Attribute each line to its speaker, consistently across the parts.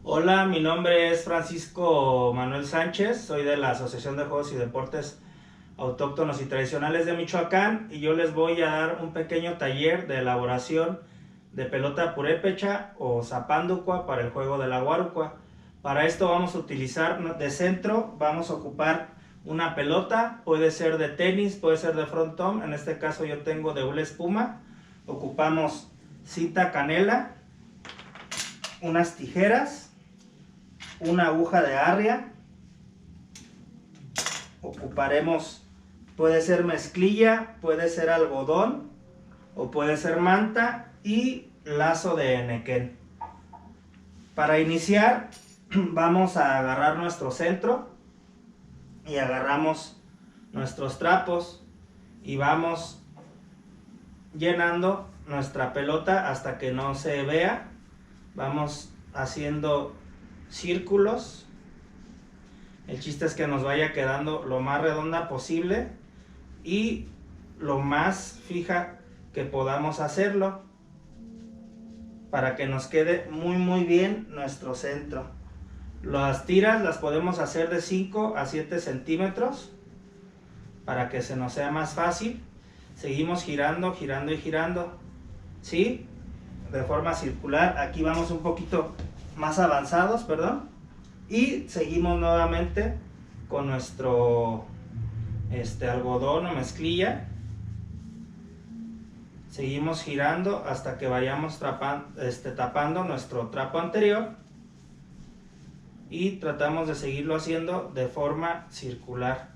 Speaker 1: Hola, mi nombre es Francisco Manuel Sánchez, soy de la Asociación de Juegos y Deportes Autóctonos y Tradicionales de Michoacán y yo les voy a dar un pequeño taller de elaboración de pelota purépecha o zapánducua para el juego de la guarucua. Para esto vamos a utilizar de centro, vamos a ocupar una pelota, puede ser de tenis, puede ser de frontón, en este caso yo tengo de hula espuma. Ocupamos cinta canela, unas tijeras, una aguja de arria, ocuparemos, puede ser mezclilla, puede ser algodón o puede ser manta y lazo de enequén. Para iniciar vamos a agarrar nuestro centro y agarramos nuestros trapos y vamos llenando nuestra pelota hasta que no se vea. Vamos haciendo círculos. El chiste es que nos vaya quedando lo más redonda posible y lo más fija que podamos hacerlo para que nos quede muy bien nuestro centro. Las tiras las podemos hacer de 5 a 7 centímetros para que se nos sea más fácil. Seguimos girando y girando, ¿sí? De forma circular. Aquí vamos un poquito más avanzados, perdón, y seguimos nuevamente con nuestro algodón o mezclilla. Seguimos girando hasta que vayamos tapando nuestro trapo anterior y tratamos de seguirlo haciendo de forma circular,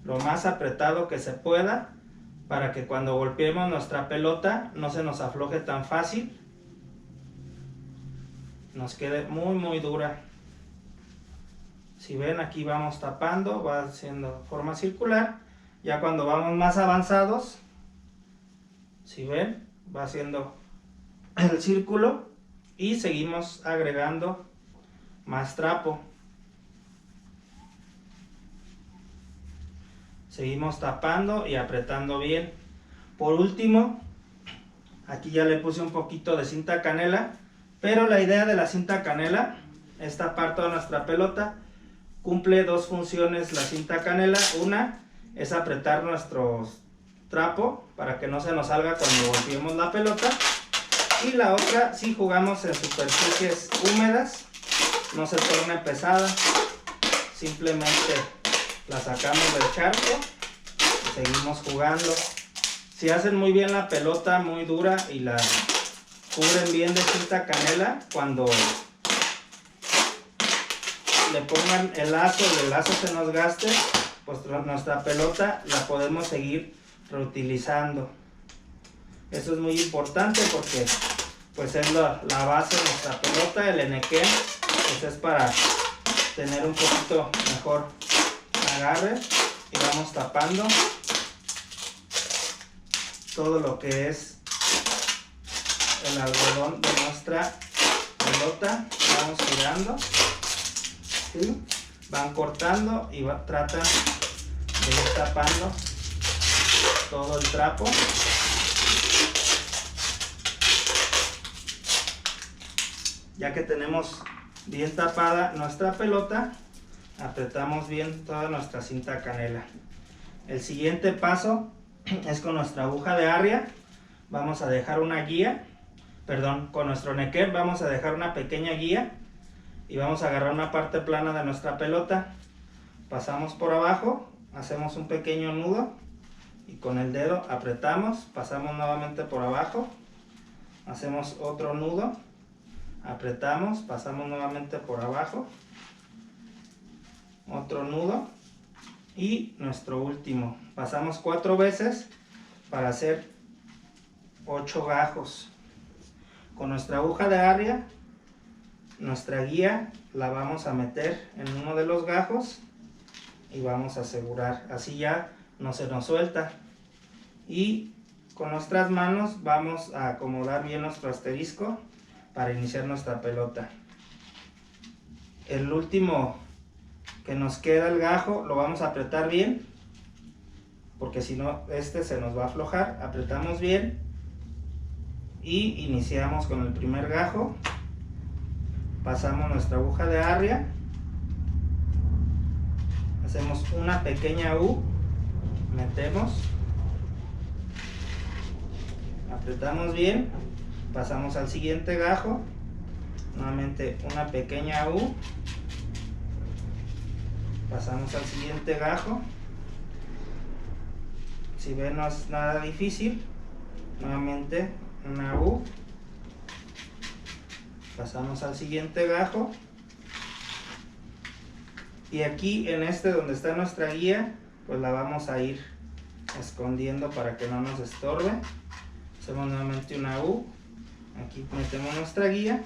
Speaker 1: lo más apretado que se pueda, para que cuando golpeemos nuestra pelota no se nos afloje tan fácil, nos quede muy dura. Si ven, aquí vamos tapando, va haciendo forma circular. Ya cuando vamos más avanzados, si ven, va haciendo el círculo y seguimos agregando más trapo. Seguimos tapando y apretando bien. Por último, aquí ya le puse un poquito de cinta canela, pero la idea de la cinta canela, esta parte de nuestra pelota, cumple dos funciones la cinta canela. Una es apretar nuestro trapo para que no se nos salga cuando golpeemos la pelota. Y la otra, si jugamos en superficies húmedas, no se torne pesada, simplemente la sacamos del charco y seguimos jugando. Si hacen muy bien la pelota, muy dura, y la cubren bien de cinta canela, cuando le pongan el lazo y el lazo se nos gaste, pues nuestra pelota la podemos seguir reutilizando. Eso es muy importante porque pues es la base de nuestra pelota. El enequén pues es para tener un poquito mejor agarre, y vamos tapando todo lo que es el algodón de nuestra pelota. Vamos girando, ¿sí? Van cortando y tratan de ir tapando todo el trapo. Ya que tenemos bien tapada nuestra pelota, apretamos bien toda nuestra cinta canela. El siguiente paso es con nuestra aguja de arria. Vamos a dejar una guía, con nuestro enequén vamos a dejar una pequeña guía y vamos a agarrar una parte plana de nuestra pelota. Pasamos por abajo, hacemos un pequeño nudo y con el dedo apretamos, pasamos nuevamente por abajo, hacemos otro nudo, apretamos, pasamos nuevamente por abajo, otro nudo y nuestro último. Pasamos 4 veces para hacer 8 gajos. Con nuestra aguja de arria, nuestra guía la vamos a meter en uno de los gajos y vamos a asegurar, así ya no se nos suelta. Y con nuestras manos vamos a acomodar bien nuestro asterisco para iniciar nuestra pelota. El último que nos queda, el gajo, lo vamos a apretar bien, porque si no se nos va a aflojar. Apretamos bien y iniciamos con el primer gajo. pasamos nuestra aguja de arria, hacemos una pequeña U, metemos, apretamos bien, pasamos al siguiente gajo, nuevamente una pequeña U, pasamos al siguiente gajo. Si ven, no es nada difícil, nuevamente una U, pasamos al siguiente gajo, y aquí en este donde está nuestra guía, pues la vamos a ir escondiendo para que no nos estorbe. Hacemos nuevamente una U, aquí metemos nuestra guía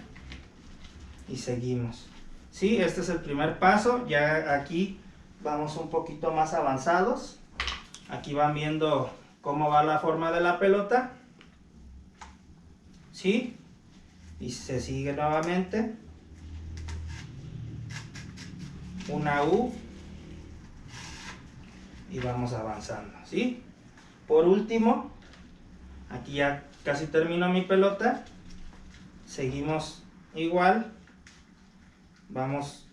Speaker 1: y seguimos. Sí, este es el primer paso. Ya aquí vamos un poquito más avanzados. Aquí van viendo cómo va la forma de la pelota. ¿Sí? Y se sigue nuevamente. Una U. Y vamos avanzando. ¿Sí? Por último, aquí ya casi termino mi pelota. Seguimos igual. Vamos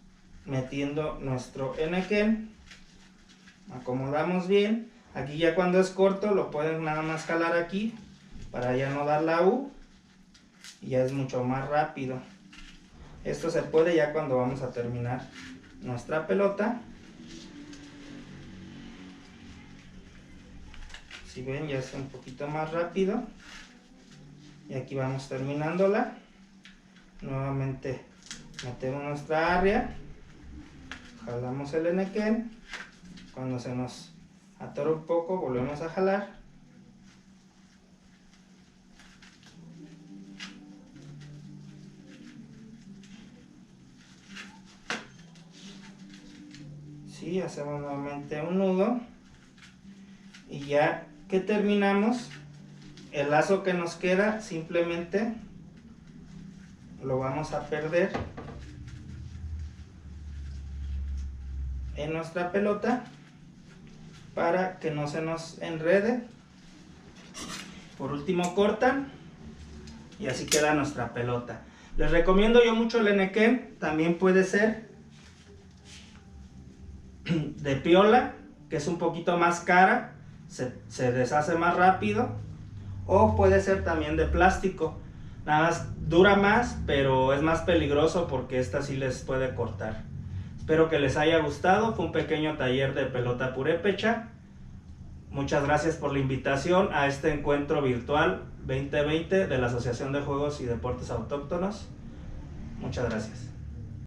Speaker 1: metiendo nuestro enequén. Acomodamos bien. Aquí ya cuando es corto lo pueden nada más jalar aquí para ya no dar la U, y ya es mucho más rápido. Esto se puede ya cuando vamos a terminar nuestra pelota. Si ven, ya es un poquito más rápido. Y aquí vamos terminándola. Nuevamente metemos nuestra arria, jalamos el enequén. Cuando se nos atora un poco, volvemos a jalar. Sí, hacemos nuevamente un nudo. Y ya que terminamos, el lazo que nos queda simplemente lo vamos a perder en nuestra pelota para que no se nos enrede. Por último cortan y así queda nuestra pelota. Les recomiendo yo mucho el enequén. También puede ser de piola, que es un poquito más cara, se deshace más rápido, o puede ser también de plástico. Nada más dura más, pero es más peligroso porque esta sí les puede cortar. Espero que les haya gustado. Fue un pequeño taller de pelota purépecha. Muchas gracias por la invitación a este encuentro virtual 2020 de la Asociación de Juegos y Deportes Autóctonos. Muchas gracias.